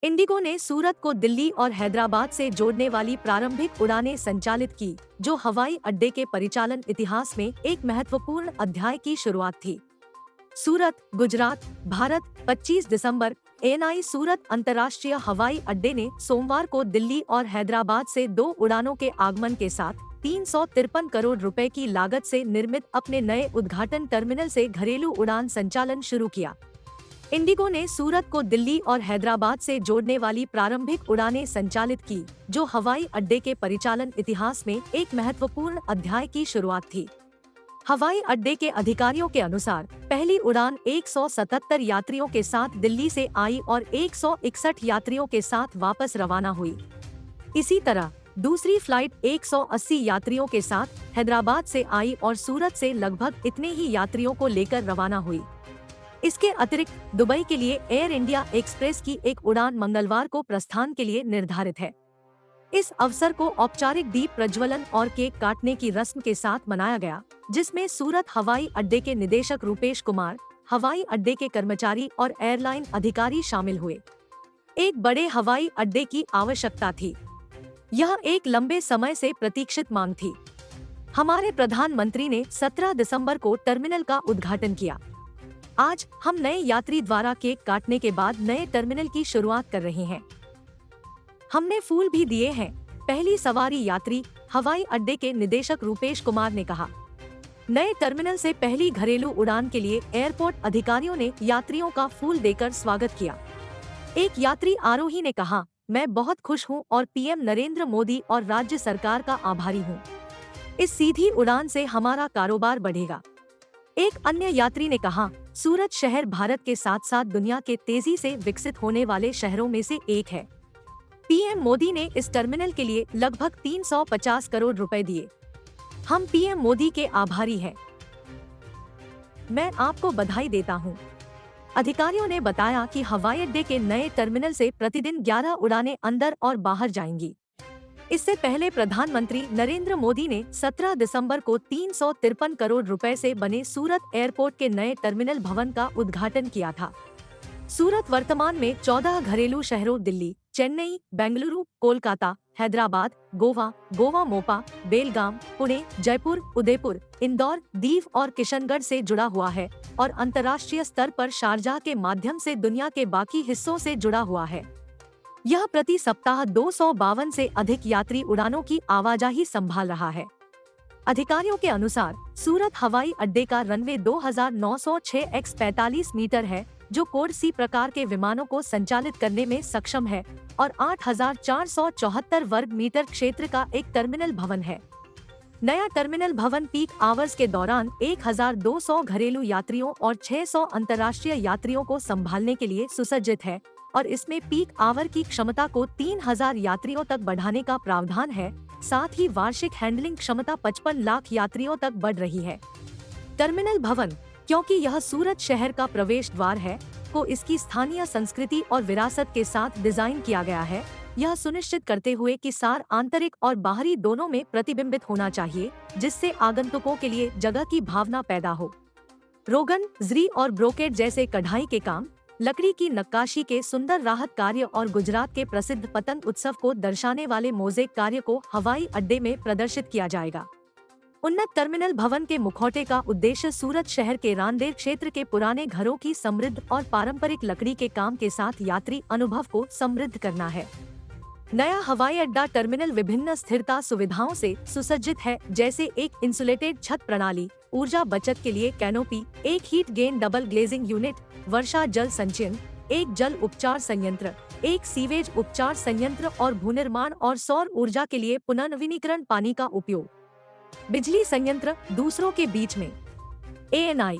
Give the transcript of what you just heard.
Indigo ने सूरत को दिल्ली और हैदराबाद से जोड़ने वाली प्रारंभिक उड़ानें संचालित की, जो हवाई अड्डे के परिचालन इतिहास में एक महत्वपूर्ण अध्याय की शुरुआत थी। सूरत, गुजरात, भारत, 25 दिसंबर। एएनआई सूरत अंतर्राष्ट्रीय हवाई अड्डे ने सोमवार को दिल्ली और हैदराबाद से 2 उड़ानों के आगमन के साथ 353 करोड़ रुपए की लागत से निर्मित अपने नए उद्घाटन टर्मिनल से घरेलू उड़ान संचालन शुरू किया। इंडिगो ने सूरत को दिल्ली और हैदराबाद से जोड़ने वाली प्रारंभिक उड़ानें संचालित की, जो हवाई अड्डे के परिचालन इतिहास में एक महत्वपूर्ण अध्याय की शुरुआत थी। हवाई अड्डे के अधिकारियों के अनुसार पहली उड़ान 177 यात्रियों के साथ दिल्ली से आई और 161 यात्रियों के साथ वापस रवाना हुई। इसी तरह दूसरी फ्लाइट 180 यात्रियों के साथ हैदराबाद से आई और सूरत से लगभग इतने ही यात्रियों को लेकर रवाना हुई। इसके अतिरिक्त दुबई के लिए एयर इंडिया एक्सप्रेस की एक उड़ान मंगलवार को प्रस्थान के लिए निर्धारित है। इस अवसर को औपचारिक दीप प्रज्वलन और केक काटने की रस्म के साथ मनाया गया, जिसमें सूरत हवाई अड्डे के निदेशक रूपेश कुमार, हवाई अड्डे के कर्मचारी और एयरलाइन अधिकारी शामिल हुए। एक बड़े हवाई अड्डे की आवश्यकता थी। यह एक लंबे समय से प्रतीक्षित मांग थी। हमारे प्रधानमंत्री ने 17 दिसंबर को टर्मिनल का उद्घाटन किया। आज हम नए यात्री द्वारा केक काटने के बाद नए टर्मिनल की शुरुआत कर रहे हैं। हमने फूल भी दिए हैं, पहली सवारी यात्री, हवाई अड्डे के निदेशक रूपेश कुमार ने कहा। नए टर्मिनल से पहली घरेलू उड़ान के लिए एयरपोर्ट अधिकारियों ने यात्रियों का फूल देकर स्वागत किया। एक यात्री आरोही ने कहा, मैं बहुत खुश हूं और पीएम नरेंद्र मोदी और राज्य सरकार का आभारी हूं। इस सीधी उड़ान से हमारा कारोबार बढ़ेगा। एक अन्य यात्री ने कहा, सूरत शहर भारत के साथ साथ दुनिया के तेजी से विकसित होने वाले शहरों में से एक है। पीएम मोदी ने इस टर्मिनल के लिए लगभग 350 करोड़ रुपए दिए। हम पीएम मोदी के आभारी हैं। मैं आपको बधाई देता हूं। अधिकारियों ने बताया कि हवाई अड्डे के नए टर्मिनल से प्रतिदिन 11 उड़ानें अंदर और बाहर जाएंगी। इससे पहले प्रधानमंत्री नरेंद्र मोदी ने 17 दिसंबर को 353 करोड़ रुपए से बने सूरत एयरपोर्ट के नए टर्मिनल भवन का उद्घाटन किया था। सूरत वर्तमान में 14 घरेलू शहरों दिल्ली, चेन्नई, बेंगलुरु, कोलकाता, हैदराबाद, गोवा मोपा, बेलगाम, पुणे, जयपुर, उदयपुर, इंदौर, दीव और किशनगढ़ से जुड़ा हुआ है और अंतर्राष्ट्रीय स्तर पर शारजाह के माध्यम से दुनिया के बाकी हिस्सों से जुड़ा हुआ है। यह प्रति सप्ताह 252 से अधिक यात्री उड़ानों की आवाजाही संभाल रहा है। अधिकारियों के अनुसार सूरत हवाई अड्डे का रनवे 2906x45 मीटर है, जो कोड सी प्रकार के विमानों को संचालित करने में सक्षम है और 8474 वर्ग मीटर क्षेत्र का एक टर्मिनल भवन है। नया टर्मिनल भवन पीक आवर्स के दौरान 1200 घरेलू यात्रियों और 600 अंतर्राष्ट्रीय यात्रियों को संभालने के लिए सुसज्जित है और इसमें पीक आवर की क्षमता को 3000 यात्रियों तक बढ़ाने का प्रावधान है। साथ ही वार्षिक हैंडलिंग क्षमता 55 लाख यात्रियों तक बढ़ रही है। टर्मिनल भवन, क्योंकि यह सूरत शहर का प्रवेश द्वार है, को इसकी स्थानीय संस्कृति और विरासत के साथ डिजाइन किया गया है, यह सुनिश्चित करते हुए कि सार आंतरिक और बाहरी दोनों में प्रतिबिंबित होना चाहिए, जिससे आगंतुकों के लिए जगह की भावना पैदा हो। रोगन, जरी और ब्रोकेट जैसे कढ़ाई के काम, लकड़ी की नक्काशी के सुंदर राहत कार्य और गुजरात के प्रसिद्ध पतंग उत्सव को दर्शाने वाले मोज़ेक कार्य को हवाई अड्डे में प्रदर्शित किया जाएगा। उन्नत टर्मिनल भवन के मुखौटे का उद्देश्य सूरत शहर के रांदेर क्षेत्र के पुराने घरों की समृद्ध और पारंपरिक लकड़ी के काम के साथ यात्री अनुभव को समृद्ध करना है। नया हवाई अड्डा टर्मिनल विभिन्न स्थिरता सुविधाओं से सुसज्जित है, जैसे एक इंसुलेटेड छत प्रणाली, ऊर्जा बचत के लिए कैनोपी, एक heat gain double glazing unit, वर्षा जल संचयन, एक जल उपचार संयंत्र, एक सीवेज उपचार संयंत्र और भूनिर्माण और सौर ऊर्जा के लिए पुनर्नवीनीकरण पानी का उपयोग, बिजली संयंत्र दूसरों के बीच में। एएनआई